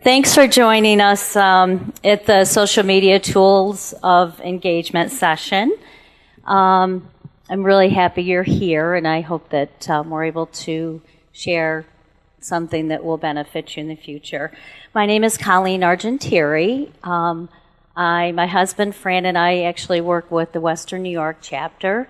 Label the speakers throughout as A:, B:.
A: Thanks for joining us at the Social Media Tools of Engagement session. I'm really happy you're here, and I hope that we're able to share something that will benefit you in the future. My name is Colleen Argentieri. My husband, Fran, and I actually work with the Western New York chapter.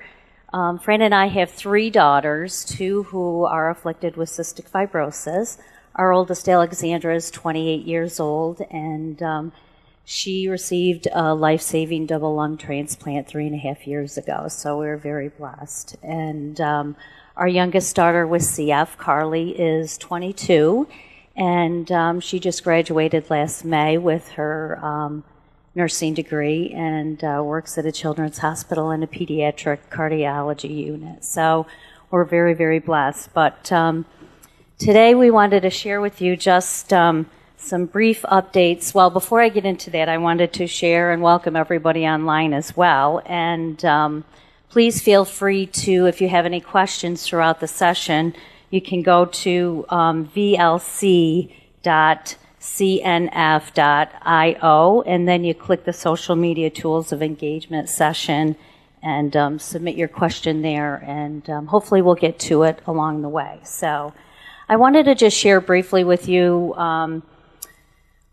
A: Fran and I have 3 daughters, 2 who are afflicted with cystic fibrosis. Our oldest, Alexandra, is 28 years old, and she received a life-saving double lung transplant 3.5 years ago, so we're very blessed. And our youngest daughter with CF, Carly, is 22, and she just graduated last May with her nursing degree and works at a children's hospital in a pediatric cardiology unit. So we're very, very blessed. But today we wanted to share with you just some brief updates. Well, before I get into that, I wanted to share and welcome everybody online as well. And please feel free to, if you have any questions throughout the session, you can go to VLC.cnf.io, and then you click the Social Media Tools of Engagement session and submit your question there, and hopefully we'll get to it along the way. So I wanted to just share briefly with you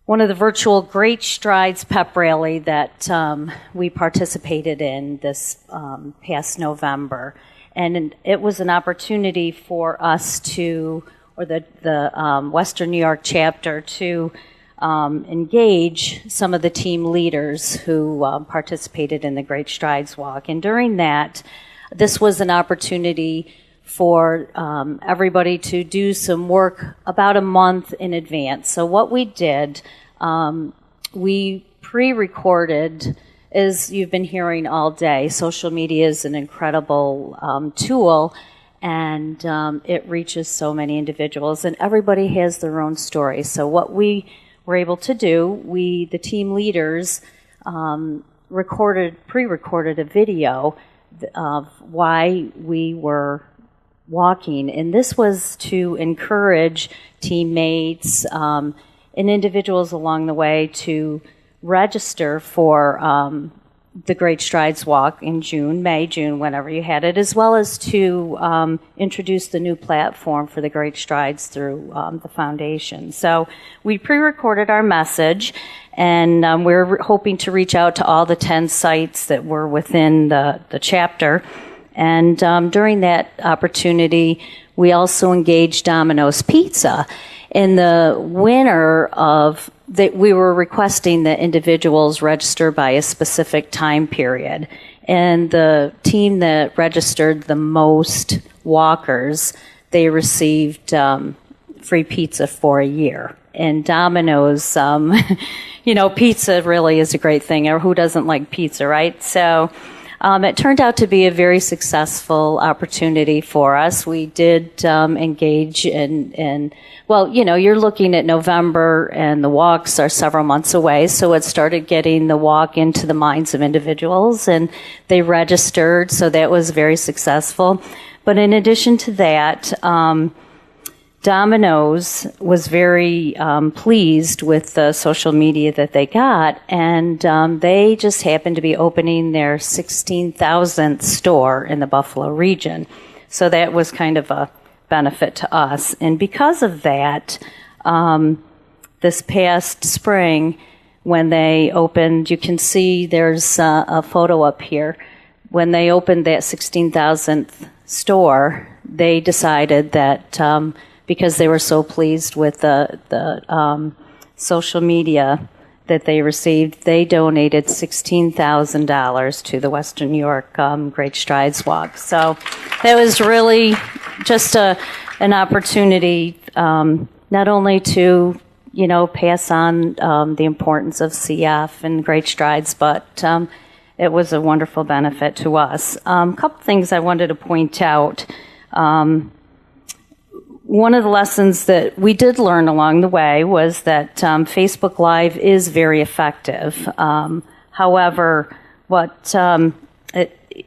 A: one of the virtual Great Strides pep rally that we participated in this past November. And it was an opportunity for us to, or the Western New York chapter, to engage some of the team leaders who participated in the Great Strides Walk. And during that, this was an opportunity for everybody to do some work about a month in advance. So what we did, we pre-recorded, as you've been hearing all day. Social media is an incredible tool, and it reaches so many individuals, and everybody has their own story. So what we were able to do, the team leaders, pre-recorded a video of why we were walking, and this was to encourage teammates and individuals along the way to register for the Great Strides Walk in May, June, whenever you had it, as well as to introduce the new platform for the Great Strides through the foundation. So we pre-recorded our message, and we're hoping to reach out to all the 10 sites that were within the chapter. And during that opportunity, we also engaged Domino's Pizza. In the winner of that, we were requesting that individuals register by a specific time period. And the team that registered the most walkers, they received free pizza for a year. And Domino's, pizza really is a great thing. Or who doesn't like pizza, right? So it turned out to be a very successful opportunity for us. We did engage in, you're looking at November, and the walks are several months away, so it started getting the walk into the minds of individuals, and they registered, so that was very successful. But in addition to that, Domino's was very pleased with the social media that they got, and they just happened to be opening their 16,000th store in the Buffalo region. So that was kind of a benefit to us. And because of that, this past spring, when they opened, you can see there's a photo up here. When they opened that 16,000th store, they decided that because they were so pleased with the social media that they received, they donated $16,000 to the Western New York Great Strides Walk. So that was really just an opportunity not only to, pass on the importance of CF and Great Strides, but it was a wonderful benefit to us. A couple things I wanted to point out. One of the lessons that we did learn along the way was that Facebook Live is very effective. However,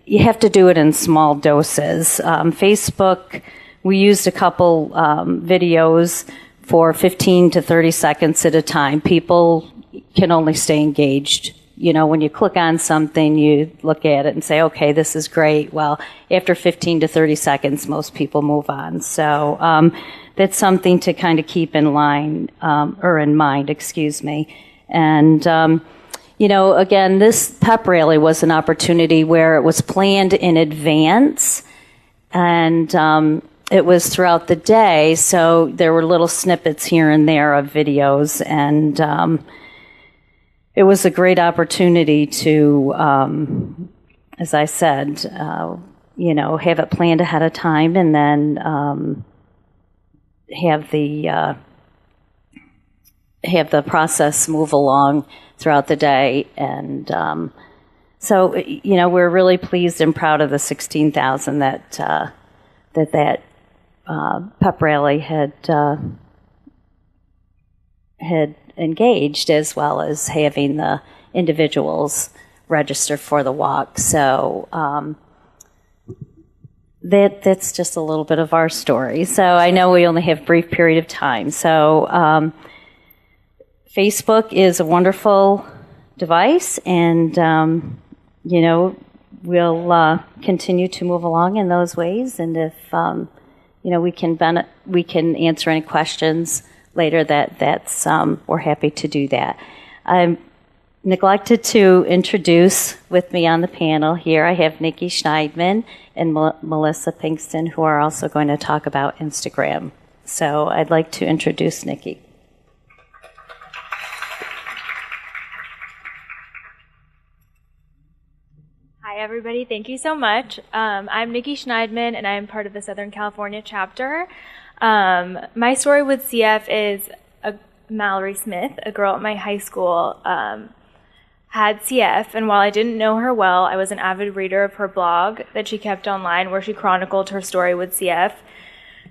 A: you have to do it in small doses. Facebook, we used a couple videos for 15 to 30 seconds at a time. People can only stay engaged. You know, when you click on something, you look at it and say, okay, this is great. Well, after 15 to 30 seconds, most people move on. So that's something to kind of keep in line, or in mind, excuse me. And, you know, again, this pep rally was an opportunity where it was planned in advance, and it was throughout the day, so there were little snippets here and there of videos, and it was a great opportunity to, as I said, you know, have it planned ahead of time, and then have the process move along throughout the day. And so, you know, we're really pleased and proud of the 16,000 that pep rally had engaged, as well as having the individuals register for the walk. So that's just a little bit of our story. So I know we only have a brief period of time. So Facebook is a wonderful device, and you know, we'll continue to move along in those ways. And if you know, we can answer any questions later, that's we're happy to do that. I neglected to introduce with me on the panel here. I have Nikki Schneidman and Melissa Pinkston, who are also going to talk about Instagram. So I'd like to introduce Nikki.
B: Hi, everybody. Thank you so much. I'm Nikki Schneidman, and I'm part of the Southern California chapter. My story with CF is Mallory Smith, a girl at my high school, had CF, and while I didn't know her well, I was an avid reader of her blog that she kept online where she chronicled her story with CF.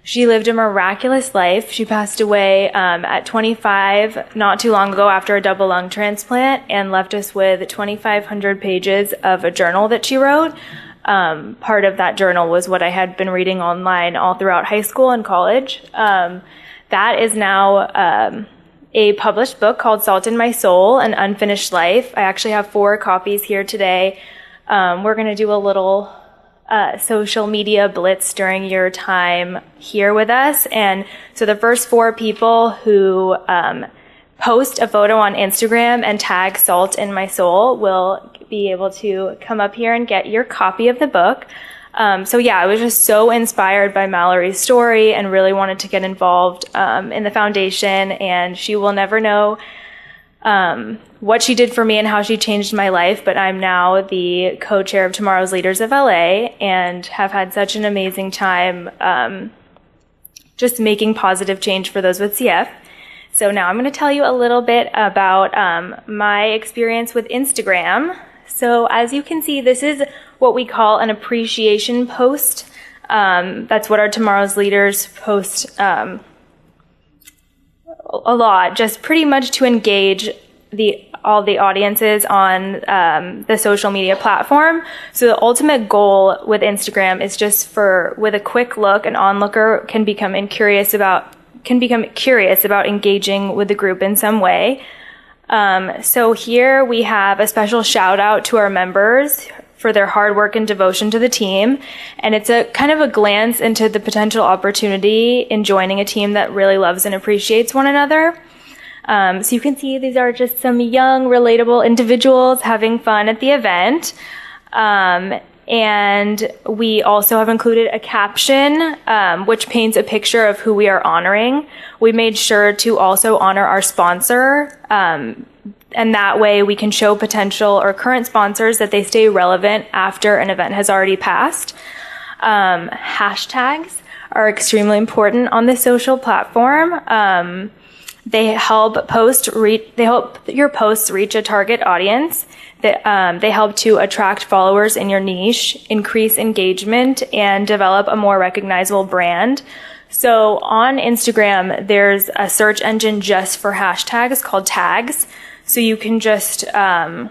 B: She lived a miraculous life. She passed away at 25 not too long ago after a double lung transplant, and left us with 2,500 pages of a journal that she wrote. Part of that journal was what I had been reading online all throughout high school and college. That is now a published book called Salt in My Soul, An Unfinished Life. I actually have 4 copies here today. We're going to do a little social media blitz during your time here with us. And so the first 4 people who post a photo on Instagram and tag Salt in My Soul will be able to come up here and get your copy of the book. So yeah, I was just so inspired by Mallory's story and really wanted to get involved in the foundation, and she will never know what she did for me and how she changed my life, but I'm now the co-chair of Tomorrow's Leaders of LA and have had such an amazing time just making positive change for those with CF. So now I'm going to tell you a little bit about my experience with Instagram. So as you can see, this is what we call an appreciation post. That's what our Tomorrow's Leaders post a lot, just pretty much to engage all the audiences on the social media platform. So the ultimate goal with Instagram is just with a quick look, an onlooker can become curious about engaging with the group in some way. So here we have a special shout out to our members for their hard work and devotion to the team. And it's a kind of a glance into the potential opportunity in joining a team that really loves and appreciates one another. So you can see these are just some young, relatable individuals having fun at the event. And we also have included a caption, which paints a picture of who we are honoring. We made sure to also honor our sponsor, and that way we can show potential or current sponsors that they stay relevant after an event has already passed. Hashtags are extremely important on this social platform. They help your posts reach a target audience. They help to attract followers in your niche, increase engagement, and develop a more recognizable brand. So on Instagram, there's a search engine just for hashtags called tags. So you can just, the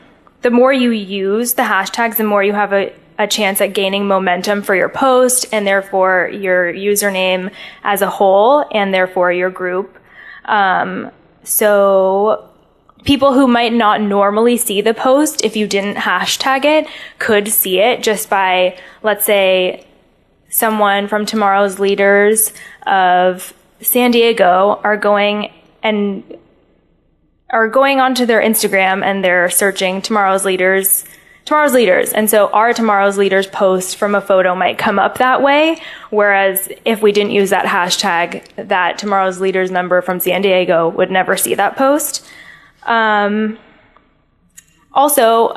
B: more you use the hashtags, the more you have a chance at gaining momentum for your post and therefore your username as a whole and therefore your group. So people who might not normally see the post, if you didn't hashtag it, could see it just by, let's say, someone from Tomorrow's Leaders of San Diego are going onto their Instagram and they're searching Tomorrow's Leaders. And so our Tomorrow's Leaders post from a photo might come up that way. Whereas if we didn't use that hashtag, that Tomorrow's Leaders member from San Diego would never see that post. Also,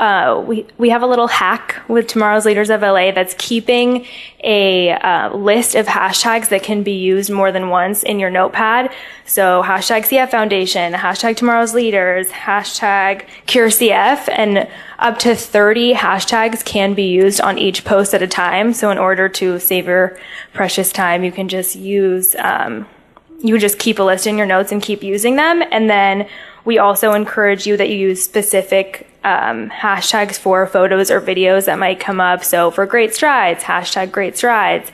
B: we have a little hack with Tomorrow's Leaders of LA that's keeping a list of hashtags that can be used more than once in your notepad. So hashtag CF Foundation, hashtag Tomorrow's Leaders, hashtag Cure CF, and up to 30 hashtags can be used on each post at a time. So in order to save your precious time, you can just use, you would just keep a list in your notes and keep using them. And then we also encourage you that you use specific hashtags for photos or videos that might come up. So for Great Strides, hashtag Great Strides,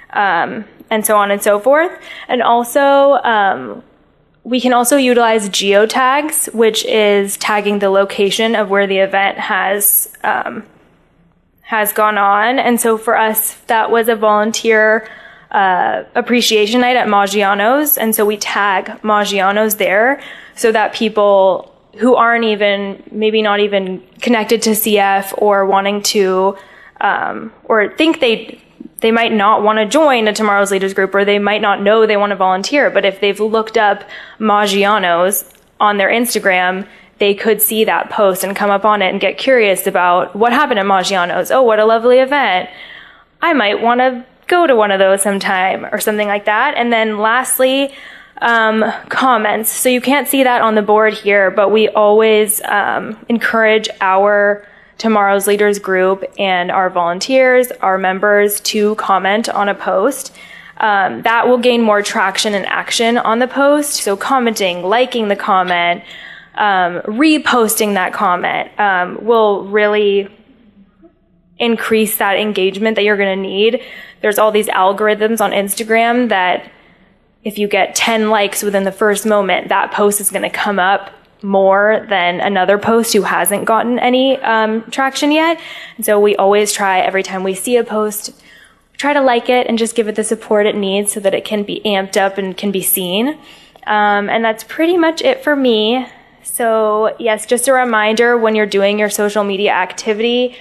B: and so on and so forth. And also, we can also utilize geotags, which is tagging the location of where the event has gone on. And so for us, that was a volunteer appreciation night at Maggiano's. And so we tag Maggiano's there so that people who aren't even, maybe not even connected to CF or wanting to, or think they might not want to join a Tomorrow's Leaders group, or they might not know they want to volunteer. But if they've looked up Maggiano's on their Instagram, they could see that post and come up on it and get curious about what happened at Maggiano's. Oh, what a lovely event. I might want to go to one of those sometime, or something like that. And then lastly, comments. So you can't see that on the board here, but we always encourage our Tomorrow's Leaders group and our volunteers, our members, to comment on a post. That will gain more traction and action on the post. So commenting, liking the comment, reposting that comment will really increase that engagement that you're going to need. There's all these algorithms on Instagram that if you get 10 likes within the first moment, that post is going to come up more than another post who hasn't gotten any traction yet. And so we always try, every time we see a post, try to like it and just give it the support it needs so that it can be amped up and can be seen. And that's pretty much it for me. So yes, just a reminder, when you're doing your social media activity,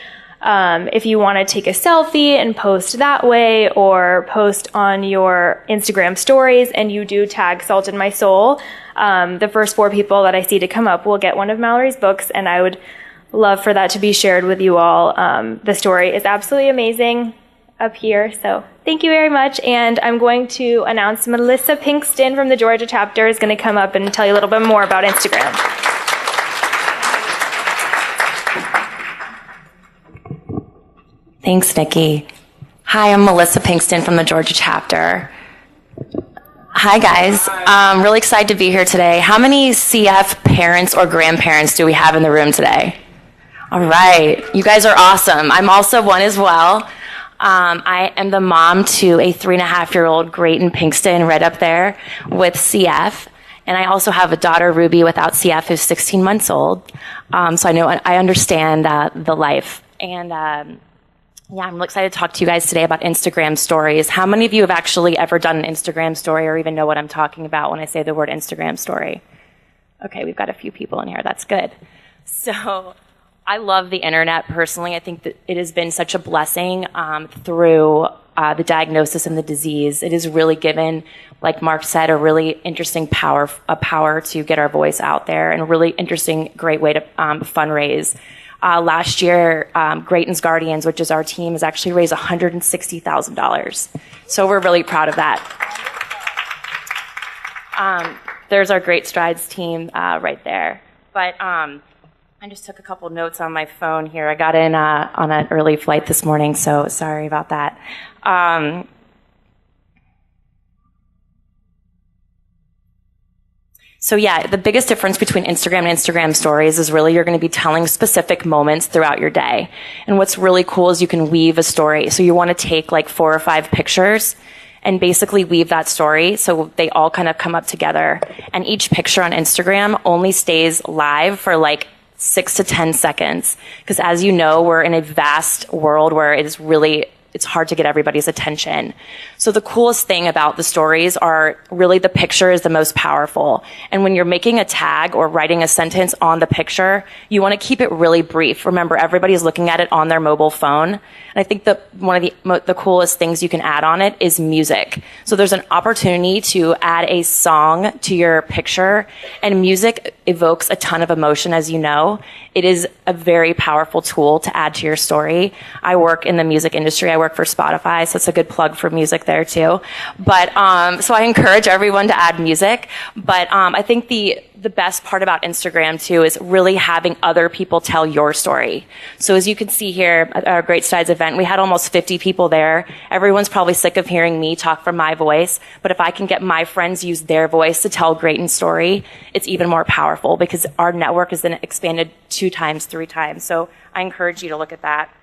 B: if you want to take a selfie and post that way, or post on your Instagram stories and you do tag Salt in My Soul, the first 4 people that I see to come up will get one of Mallory's books, and I would love for that to be shared with you all. The story is absolutely amazing up here, so thank you very much. And I'm going to announce Melissa Pinkston from the Georgia chapter is going to come up and tell you a little bit more about Instagram.
C: Thanks, Nikki. Hi, I'm Melissa Pinkston from the Georgia chapter. Hi, guys. I'm really excited to be here today. How many CF parents or grandparents do we have in the room today? All right. You guys are awesome. I'm also one as well. I am the mom to a 3.5-year-old Grayton Pinkston right up there with CF. And I also have a daughter, Ruby, without CF, who's 16 months old. So I understand the life. And yeah, I'm really excited to talk to you guys today about Instagram stories. How many of you have actually ever done an Instagram story or even know what I'm talking about when I say the word Instagram story? Okay, we've got a few people in here. That's good. So I love the internet personally. I think that it has been such a blessing through the diagnosis and the disease. It has really given, like Mark said, a really interesting power to get our voice out there, and a really interesting, great way to fundraise. Last year, Grayton's Guardians, which is our team, has actually raised $160,000. So we're really proud of that. There's our Great Strides team right there. But I just took a couple notes on my phone here. I got in on an early flight this morning, so sorry about that. So yeah, the biggest difference between Instagram and Instagram stories is really you're going to be telling specific moments throughout your day. And what's really cool is you can weave a story. So you want to take like 4 or 5 pictures and basically weave that story so they all kind of come up together. And each picture on Instagram only stays live for like 6 to 10 seconds. Because as you know, we're in a vast world where it's hard to get everybody's attention. So the coolest thing about the stories are really the picture is the most powerful. And when you're making a tag or writing a sentence on the picture, you want to keep it really brief. Remember, everybody's looking at it on their mobile phone. And I think that one of the coolest things you can add on it is music. So there's an opportunity to add a song to your picture, and music evokes a ton of emotion, as you know. It is a very powerful tool to add to your story. I work in the music industry. I work for Spotify, so it's a good plug for music there too. But so I encourage everyone to add music. But I think the best part about Instagram too is really having other people tell your story. So as you can see here at our Great Strides event, we had almost 50 people there. Everyone's probably sick of hearing me talk from my voice, but if I can get my friends use their voice to tell Grayton's story, it's even more powerful because our network has then expanded 2 times, 3 times. So I encourage you to look at that.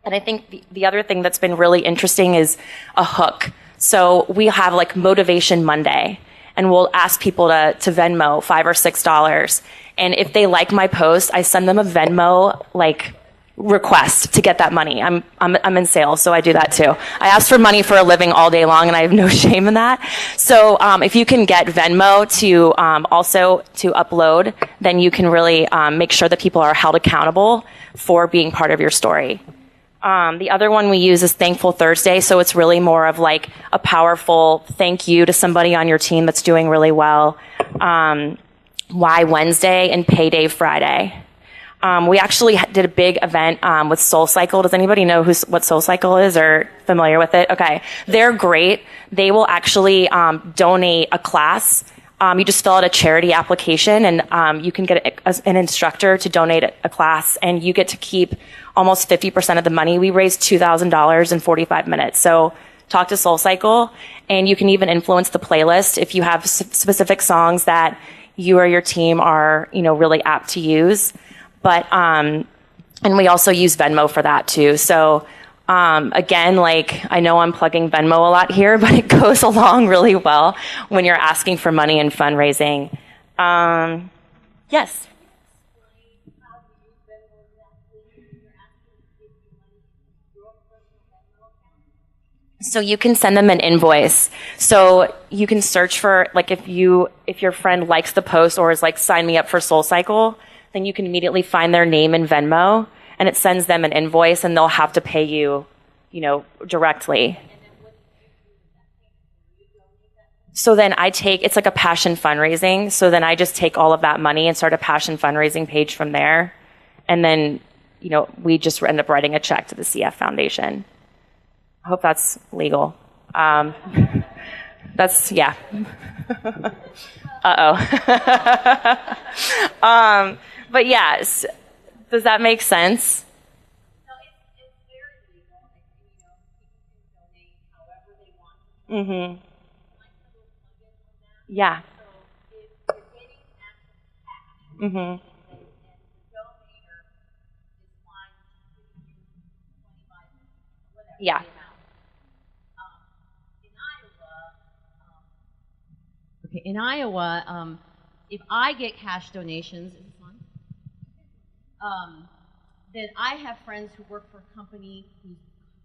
C: And I think the other thing that's been really interesting is a hook. So we have like Motivation Monday, and we'll ask people to Venmo $5 or $6. And if they like my post, I send them a Venmo like request to get that money. I'm in sales, so I do that too. I ask for money for a living all day long, and I have no shame in that. So if you can get Venmo to also to upload, then you can really make sure that people are held accountable for being part of your story. The other one we use is Thankful Thursday, so it's really more of like a powerful thank you to somebody on your team that's doing really well. Why Wednesday and Payday Friday. We actually did a big event with SoulCycle. Does anybody know what SoulCycle is or familiar with it? Okay. They're great. They will actually donate a class. You just fill out a charity application, and you can get an instructor to donate a class, and you get to keep almost 50% of the money. We raised $2,000 in 45 minutes. So talk to SoulCycle, and you can even influence the playlist if you have specific songs that you or your team are, really apt to use. But and we also use Venmo for that too. So again, I know I'm plugging Venmo a lot here, but it goes along really well when you're asking for money and fundraising. Yes. So you can send them an invoice. So you can search for, if your friend likes the post or is sign me up for SoulCycle, then you can immediately find their name in Venmo, and it sends them an invoice, and they'll have to pay you, directly. So then it's like a passion fundraising. So then I just take all of that money and start a passion fundraising page from there. And then, we just end up writing a check to the CF Foundation. I hope that's legal. That's, yeah. Uh-oh. But yes, does that make sense?
D: No, it's very legal. People can donate however they want.
C: Mm-hmm. Yeah.
D: So if you're getting actual cash,
C: Mm-hmm.
D: and the donor is fine to give you 25 minutes, whatever
C: Yeah.
D: the amount. In Iowa, if I get cash donations, is this on? Then I have friends who work for a company whose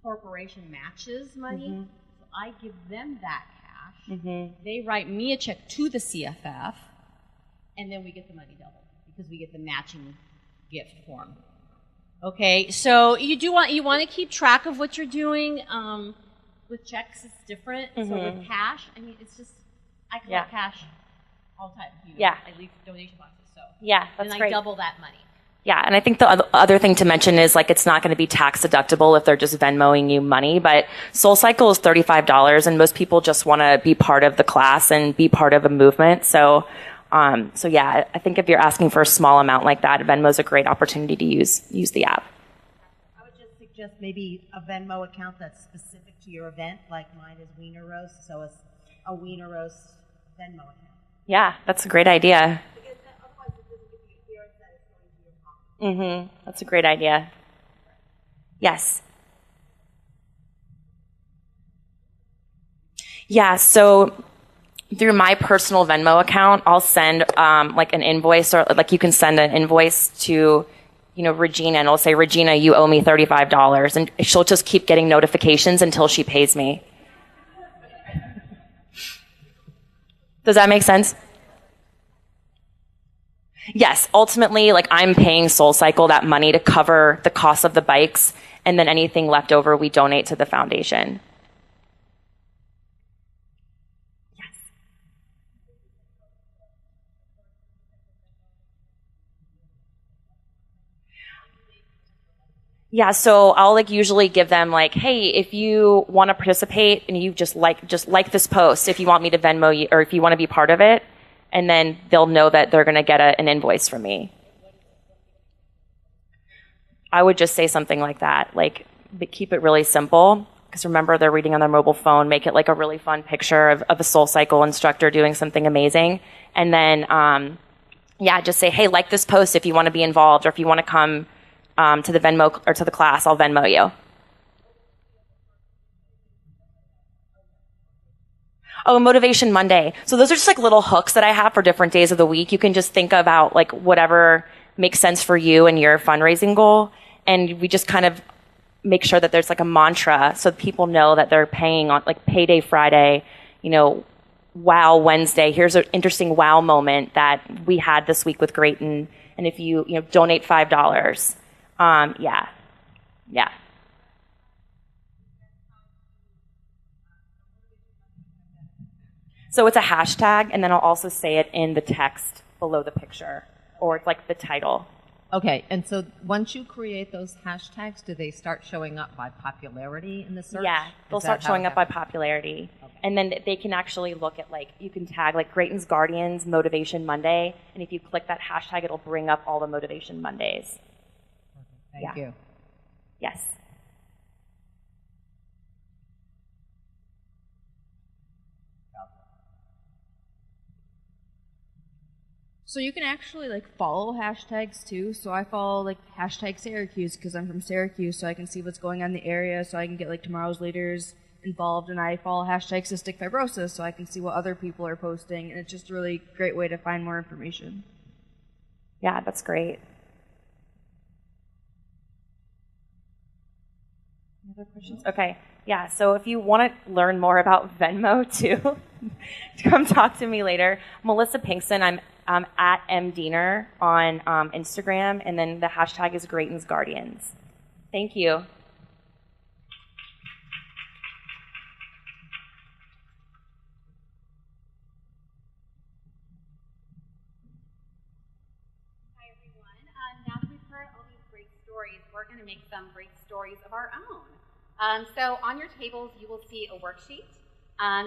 D: corporation matches money,
C: Mm-hmm.
D: so I give them that cash.
C: Mm-hmm.
D: They write me a check to the CFF, and then we get the money doubled because we get the matching gift form. Okay, so you want to keep track of what you're doing. With checks, it's different.
C: Mm-hmm.
D: So with cash, it's just I collect cash all the time.
C: Yeah.
D: I leave donation boxes, so
C: Yeah, that's
D: and
C: great.
D: I double that money.
C: Yeah, and I think the other thing to mention is it's not going to be tax deductible if they're just Venmoing you money, but SoulCycle is $35, and most people just want to be part of the class and be part of a movement. So yeah, I think if you're asking for a small amount like that, Venmo's a great opportunity to use the app.
E: I would just suggest maybe a Venmo account that's specific to your event, like mine is Wiener Roast, so it's a Wiener Roast Venmo account.
C: Yeah, that's a great idea.
E: Because otherwise it doesn't give you appearance that it's going to your pocket.
C: Mm-hmm. That's a great idea. Yes. Yeah, so through my personal Venmo account, I'll send like an invoice, or like you can send an invoice to, Regina, and it'll say, Regina, you owe me $35, and she'll just keep getting notifications until she pays me. Does that make sense? Yes, ultimately, like I'm paying SoulCycle that money to cover the cost of the bikes, and then anything left over we donate to the foundation. Yes. Yeah, so I'll like usually give them like, hey, if you want to participate and you just like this post, if you want me to Venmo you, or if you want to be part of it, and then they'll know that they're going to get an invoice from me. I would just say something like that, like keep it really simple, because remember they're reading on their mobile phone. Make it like a really fun picture of a SoulCycle instructor doing something amazing, and then just say, hey, like this post if you want to be involved, or if you want to come to the Venmo or to the class, I'll Venmo you. Oh, Motivation Monday. So those are just like little hooks that I have for different days of the week. You can just think about like whatever makes sense for you and your fundraising goal. And we just kind of make sure that there's like a mantra so people know that they're paying on like Payday Friday, Wow Wednesday. Here's an interesting wow moment that we had this week with Grayton. And if you donate $5, yeah. So it's a hashtag, and then I'll also say it in the text below the picture, or it's like the title.
D: Okay, and so once you create those hashtags, do they start showing up by popularity in the search?
C: Yeah, they'll start showing up by popularity. Okay. And then they can actually look at, like, you can tag, like, Grayton's Guardians Motivation Monday, and if you click that hashtag, it'll bring up all the Motivation Mondays.
D: Thank you.
C: Yes.
F: So you can actually like follow hashtags too. So I follow like hashtag Syracuse because I'm from Syracuse, so I can see what's going on in the area, so I can get like tomorrow's leaders involved. And I follow hashtag cystic fibrosis, so I can see what other people are posting. And it's just a really great way to find more information.
C: Yeah, that's great. Any other questions? Okay. Yeah, so if you want to learn more about Venmo too, come talk to me later. Melissa Pinkston, I'm at mdiener on Instagram, and then the hashtag is Grayton's Guardians. Thank you.
G: Hi, everyone. Now that we've heard all these great stories, we're going to make some great stories of our own. So on your tables, you will see a worksheet.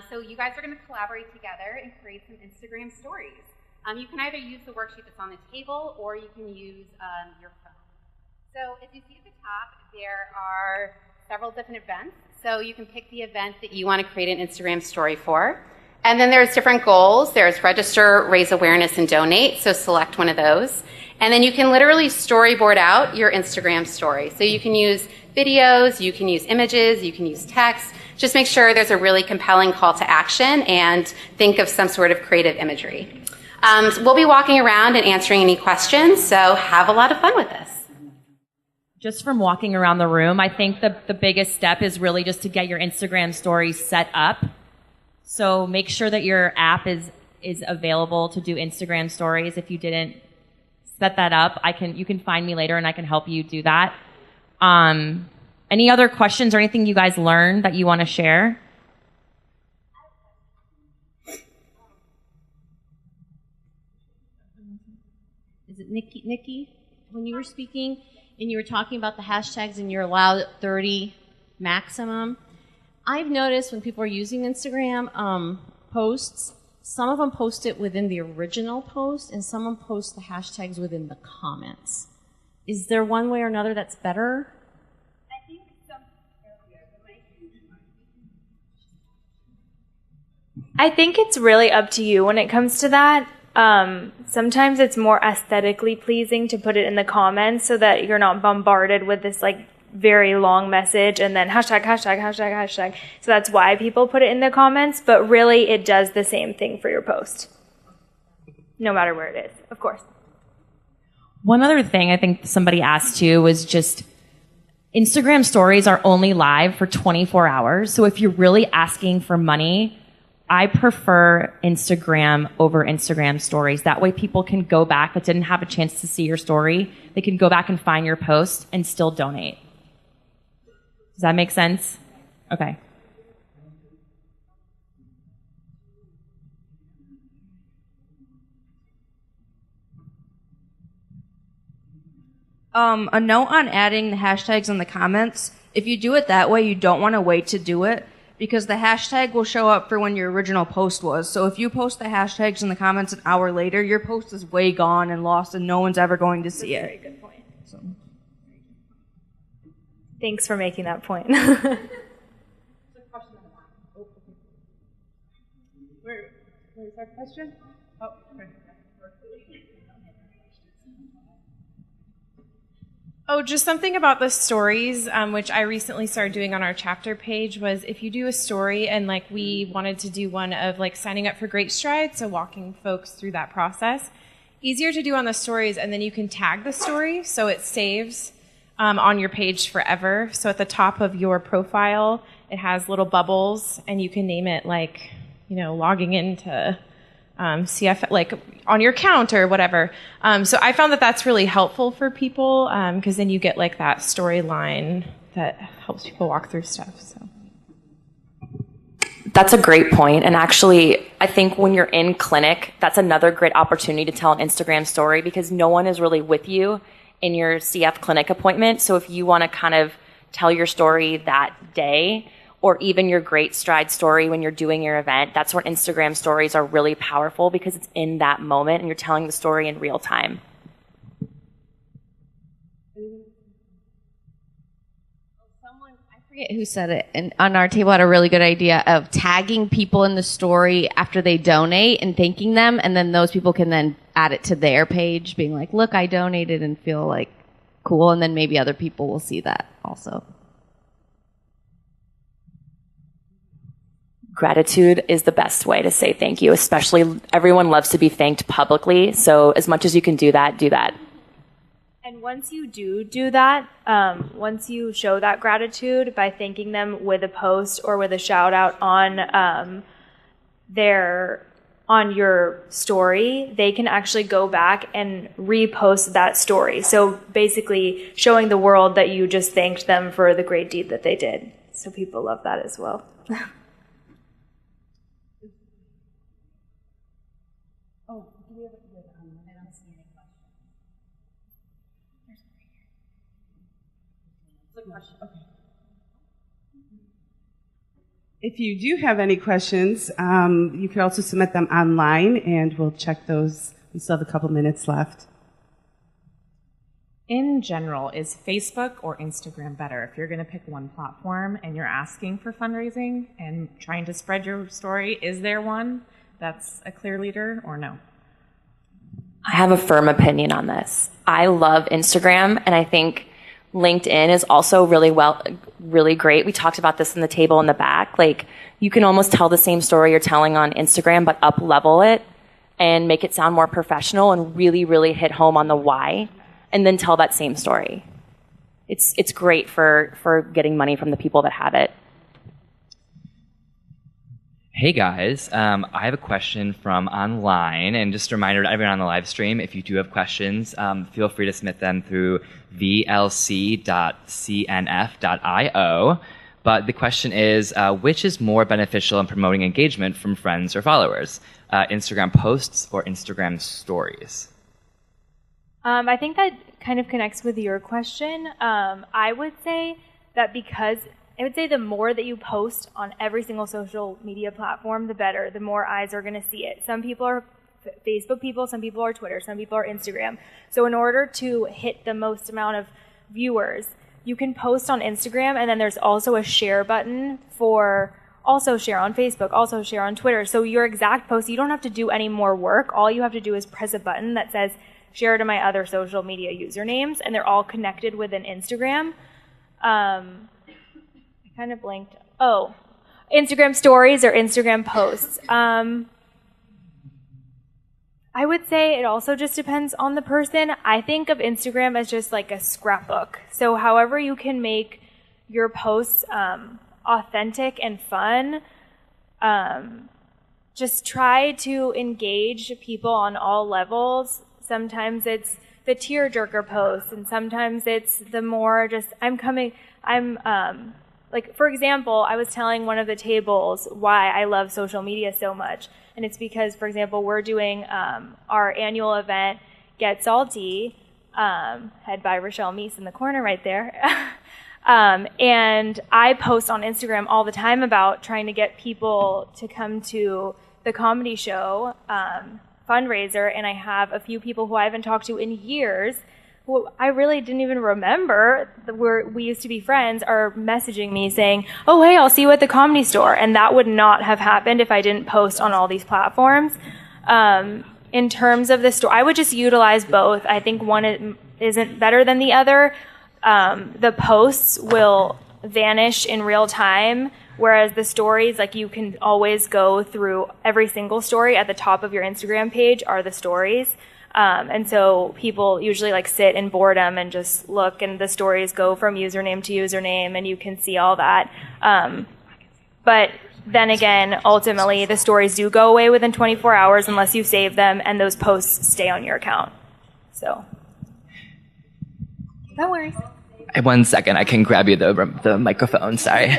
G: So you guys are going to collaborate together and create some Instagram stories. You can either use the worksheet that's on the table, or you can use your phone. So as you see at the top, there are several different events. So you can pick the event that you want to create an Instagram story for. And then there's different goals. There's register, raise awareness, and donate. So select one of those. And then you can literally storyboard out your Instagram story. So you can use videos, you can use images, you can use text. Just make sure there's a really compelling call to action and think of some sort of creative imagery. So we'll be walking around and answering any questions, so have a lot of fun with this.
H: Just from walking around the room, I think the biggest step is really just to get your Instagram stories set up. So make sure that your app is available to do Instagram stories. If you didn't set that up, you can find me later and I can help you do that. Any other questions or anything you guys learned that you want to share?
D: Is it Nikki? When you were speaking and you were talking about the hashtags and you're allowed 30 maximum, I've noticed when people are using Instagram posts, some of them post it within the original post and some of them post the hashtags within the comments. Is there one way or another that's better?
G: I think
B: I think it's really up to you when it comes to that. Sometimes it's more aesthetically pleasing to put it in the comments so that you're not bombarded with this like very long message and then hashtag, hashtag, hashtag, hashtag. So that's why people put it in the comments, but really it does the same thing for your post, no matter where it is, of course.
H: One other thing I think somebody asked too was just Instagram stories are only live for 24 hours. So if you're really asking for money, I prefer Instagram over Instagram stories. That way people can go back that didn't have a chance to see your story. They can go back and find your post and still donate. Does that make sense? Okay.
F: A note on adding the hashtags in the comments. If you do it that way, you don't want to wait to do it because the hashtag will show up for when your original post was. So if you post the hashtags in the comments an hour later, your post is way gone and lost and no one's ever going to see it.
B: That's a very good point. So. Thanks for making that point.
I: Where's our question? Oh, okay. Oh, just something about the stories, which I recently started doing on our chapter page, was if you do a story and like we wanted to do one of like signing up for Great Strides, so walking folks through that process, easier to do on the stories, and then you can tag the story so it saves on your page forever. So at the top of your profile, it has little bubbles, and you can name it like, you know, logging into CF, like on your account or whatever. So I found that that's really helpful for people because then you get like that storyline that helps people walk through stuff. So
C: that's a great point. And actually, I think when you're in clinic, that's another great opportunity to tell an Instagram story because no one is really with you in your CF clinic appointment. So if you want to kind of tell your story that day, or even your Great Stride story when you're doing your event, that's where Instagram stories are really powerful because it's in that moment and you're telling the story in real time.
J: I forget who said it, and on our table had a really good idea of tagging people in the story after they donate and thanking them, and then those people can then add it to their page, being like, look, I donated, and feel like cool, and then maybe other people will see that also.
C: Gratitude is the best way to say thank you, especially everyone loves to be thanked publicly. So as much as you can do that, do that.
B: And once you do that, once you show that gratitude by thanking them with a post or with a shout out on your story, they can actually go back and repost that story. So basically showing the world that you just thanked them for the great deed that they did. So people love that as well.
I: If you do have any questions, you can also submit them online, and we'll check those. We still have a couple minutes left.
K: In general, is Facebook or Instagram better? If you're going to pick one platform and you're asking for fundraising and trying to spread your story, is there one that's a clear leader or no?
C: I have a firm opinion on this. I love Instagram, and I think LinkedIn is also really great. We talked about this in the table in the back. Like, you can almost tell the same story you're telling on Instagram, but up level it and make it sound more professional and really, really hit home on the why, and then tell that same story. It's great for getting money from the people that have it.
L: Hey guys, I have a question from online, and just a reminder to everyone on the live stream, if you do have questions, feel free to submit them through vlc.cnf.io. But the question is, which is more beneficial in promoting engagement from friends or followers? Instagram posts or Instagram stories?
B: I think that kind of connects with your question. I would say the more that you post on every single social media platform, the better. The more eyes are going to see it. Some people are Facebook people, some people are Twitter, some people are Instagram. So in order to hit the most amount of viewers, you can post on Instagram, and then there's also a share button for also share on Facebook, also share on Twitter. So your exact post, you don't have to do any more work. All you have to do is press a button that says share to my other social media usernames, and they're all connected within Instagram. I kind of blanked. Oh, Instagram stories or Instagram posts. I would say it also just depends on the person. I think of Instagram as just like a scrapbook. So however you can make your posts authentic and fun, just try to engage people on all levels. Sometimes it's the tearjerker posts, and sometimes it's the more just, like, for example, I was telling one of the tables why I love social media so much. And it's because, for example, we're doing our annual event, Get Salty, head by Rochelle Meese in the corner right there. And I post on Instagram all the time about trying to get people to come to the comedy show fundraiser. And I have a few people who I haven't talked to in years who I really didn't even remember we used to be friends are messaging me saying, oh, hey, I'll see you at the Comedy Store. And that would not have happened if I didn't post on all these platforms. In terms of the store, I would just utilize both. I think one isn't better than the other. The posts will vanish in real time, whereas the stories, like, you can always go through every single story. At the top of your Instagram page are the stories. And so people usually like sit in boredom and just look, and the stories go from username to username, and you can see all that. But then again, ultimately, the stories do go away within 24 hours unless you save them, and those posts stay on your account. So, no worries.
L: 1 second, I can grab you the microphone. Sorry.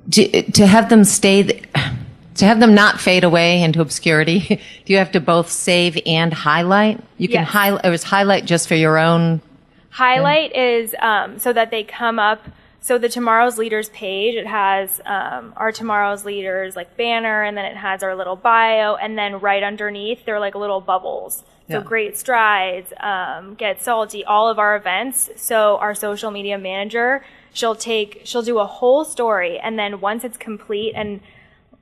M: To have them stay. To have them not fade away into obscurity, do you have to both save and highlight? You can highlight. It was highlight just for your own.
B: Highlight is so that they come up. So the Tomorrow's Leaders page, it has our Tomorrow's Leaders like banner, and then it has our little bio, and then right underneath they're like little bubbles. So Great Strides, Get Salty, all of our events. So our social media manager, she'll do a whole story, and then once it's complete and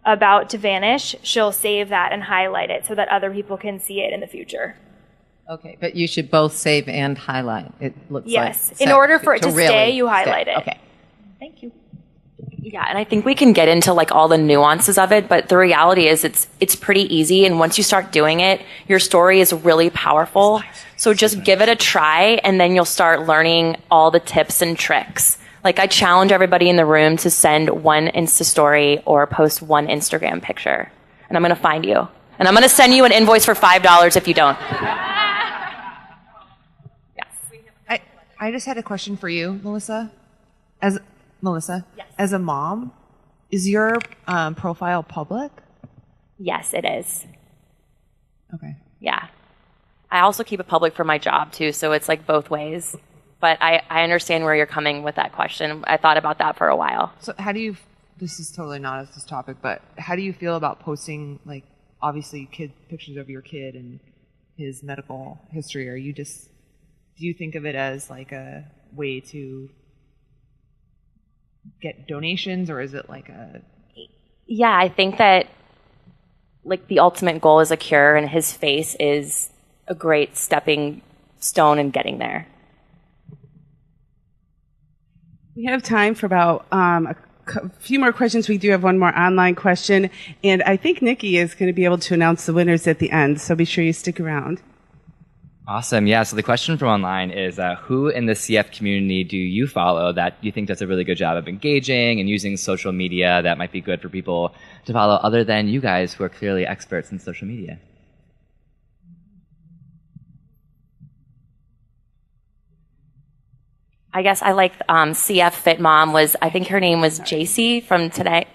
B: about to vanish, she'll save that and highlight it so that other people can see it in the future.
M: Okay, but you should both save and highlight. It looks like.
B: Yes, in order for it to
M: really
B: stay, you highlight it.
M: Okay.
B: Thank you.
C: Yeah, and I think we can get into like all the nuances of it, but the reality is it's pretty easy, and once you start doing it, your story is really powerful. So just give it a try, and then you'll start learning all the tips and tricks. Like, I challenge everybody in the room to send one Insta story or post one Instagram picture. And I'm going to find you. And I'm going to send you an invoice for $5 if you don't.
N: Yes. I just had a question for you, Melissa. As a mom, is your profile public?
C: Yes, it is.
N: Okay.
C: Yeah. I also keep it public for my job, too, so it's like both ways. But I understand where you're coming with that question. I thought about that for a while.
N: So how do you, this is totally not this topic, but how do you feel about posting, like, obviously pictures of your kid and his medical history? Do you think of it as like a way to get donations, or is it like a...
C: Yeah, I think that like the ultimate goal is a cure, and his face is a great stepping stone in getting there.
O: We have time for about a few more questions. We do have one more online question, and I think Nikki is going to be able to announce the winners at the end, so be sure you stick around.
L: Awesome. Yeah, so the question from online is, who in the CF community do you follow that you think does a really good job of engaging and using social media that might be good for people to follow other than you guys who are clearly experts in social media?
C: I guess I like CF Fit Mom I think her name was JC from today.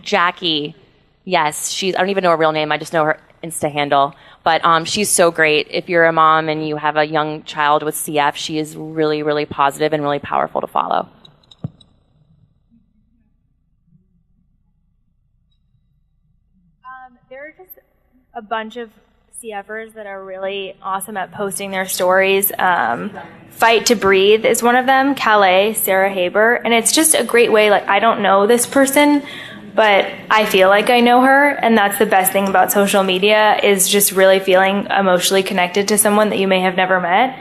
C: Jackie. Yes, I don't even know her real name. I just know her Insta handle. But she's so great. If you're a mom and you have a young child with CF, she is really, really positive and really powerful to follow.
B: There are just a bunch of CFers that are really awesome at posting their stories. Fight to Breathe is one of them, Calais, Sarah Haber. And it's just a great way, like, I don't know this person, but I feel like I know her. And that's the best thing about social media, is just really feeling emotionally connected to someone that you may have never met.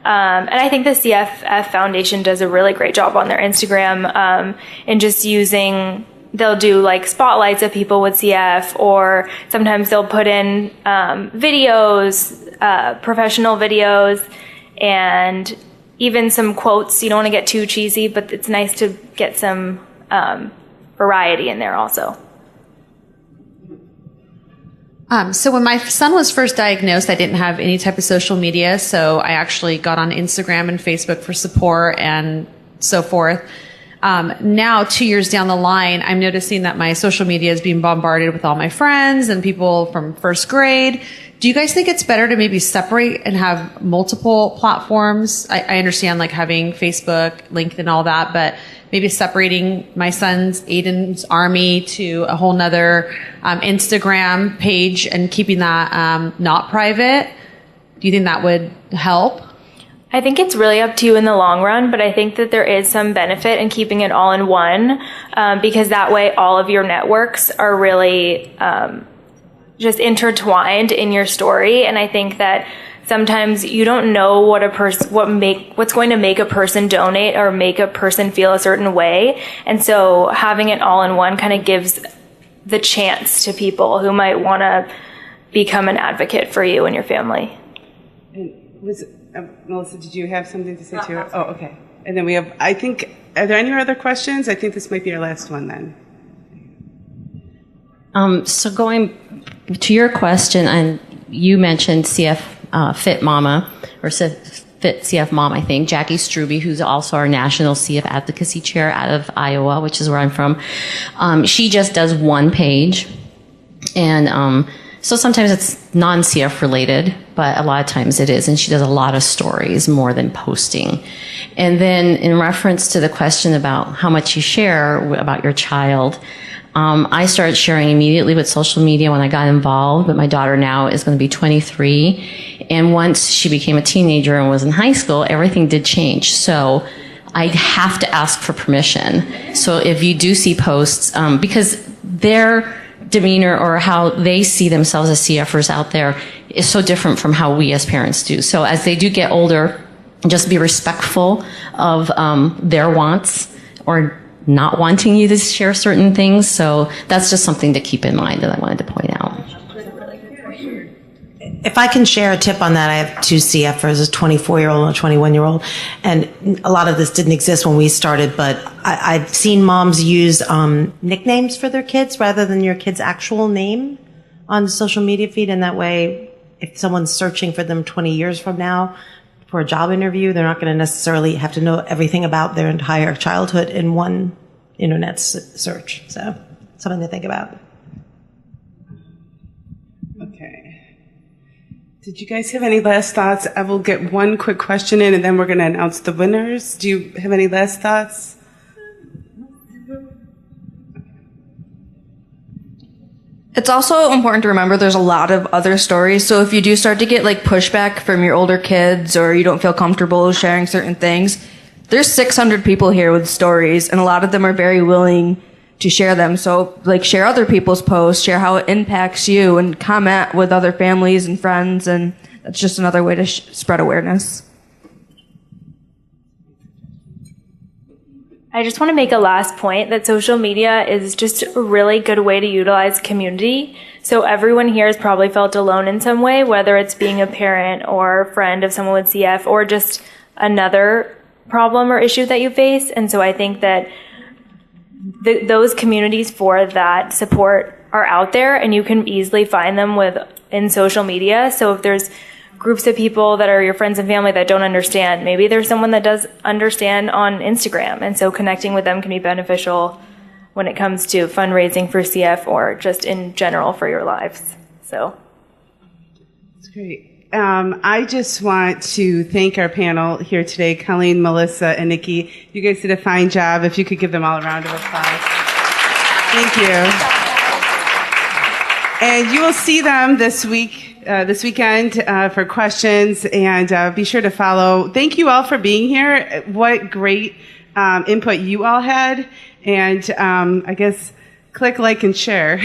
B: And I think the CFF Foundation does a really great job on their Instagram in just using, they'll do like spotlights of people with CF, or sometimes they'll put in videos, professional videos, and even some quotes. You don't want to get too cheesy, but it's nice to get some variety in there also.
P: So when my son was first diagnosed, I didn't have any type of social media, so I actually got on Instagram and Facebook for support and so forth. Now, 2 years down the line, I'm noticing that my social media is being bombarded with all my friends and people from first grade. Do you guys think it's better to maybe separate and have multiple platforms? I understand like having Facebook, LinkedIn, all that, but maybe separating my son's Aiden's Army to a whole nother Instagram page and keeping that not private. Do you think that would help?
B: I think it's really up to you in the long run, but I think that there is some benefit in keeping it all in one, because that way all of your networks are really just intertwined in your story. And I think that sometimes you don't know what what's going to make a person donate or make a person feel a certain way. And so having it all in one kind of gives the chance to people who might want to become an advocate for you and your family.
O: And Melissa, did you have something to say too? Oh, okay. And then we have, I think, are there any other questions? I think this might be our last one then.
Q: So going to your question, and you mentioned CF Fit Mama, or Fit CF Mom, I think, Jackie Struby, who's also our National CF Advocacy Chair out of Iowa, which is where I'm from. She just does one page, and so sometimes it's non-CF related, but a lot of times it is, and she does a lot of stories more than posting. And then in reference to the question about how much you share about your child, I started sharing immediately with social media when I got involved, but my daughter now is going to be 23. And once she became a teenager and was in high school, everything did change. So I have to ask for permission. So if you do see posts, because their demeanor or how they see themselves as CFers out there is so different from how we as parents do. So as they do get older, just be respectful of their wants or not wanting you to share certain things. So that's just something to keep in mind that I wanted to point out.
E: If I can share a tip on that, I have two CFers, a 24-year-old and a 21-year-old. And a lot of this didn't exist when we started, but I've seen moms use nicknames for their kids rather than your kid's actual name on the social media feed. And that way, if someone's searching for them 20 years from now for a job interview, they're not going to necessarily have to know everything about their entire childhood in one internet search. So something to think about.
O: Okay. Did you guys have any last thoughts? I will get one quick question in, and then we're going to announce the winners. Do you have any last thoughts?
F: It's also important to remember there's a lot of other stories. So if you do start to get like pushback from your older kids or you don't feel comfortable sharing certain things, there's 600 people here with stories, and a lot of them are very willing to share them. So like share other people's posts, share how it impacts you, and comment with other families and friends. And that's just another way to spread awareness.
B: I just want to make a last point that social media is just a really good way to utilize community. So everyone here has probably felt alone in some way, whether it's being a parent or a friend of someone with CF or just another problem or issue that you face. And so I think that those communities for that support are out there, and you can easily find them in social media. So if there's groups of people that are your friends and family that don't understand, maybe there's someone that does understand on Instagram, and so connecting with them can be beneficial when it comes to fundraising for CF or just in general for your lives. So
O: that's great. I just want to thank our panel here today, Colleen, Melissa, and Nikki. You guys did a fine job. If you could give them all a round of applause. Thank you. And you will see them this weekend for questions, and be sure to follow. Thank you all for being here. What great input you all had, and I guess click like and share.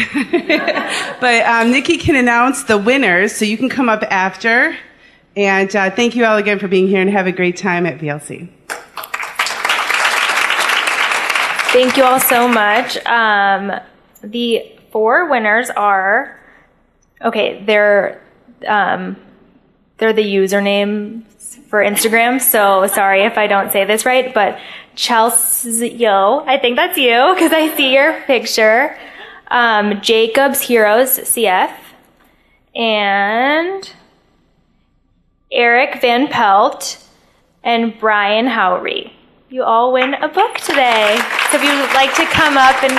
O: But Nikki can announce the winners, so you can come up after And thank you all again for being here, and have a great time at VLC.
B: Thank you all so much. The 4 winners are, okay, they're the username for Instagram, so sorry if I don't say this right, but Chelsea, I think that's you, because I see your picture. Jacob's Heroes CF, and Eric Van Pelt, and Brian Howry. You all win a book today. So if you'd like to come up and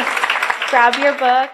B: grab your book.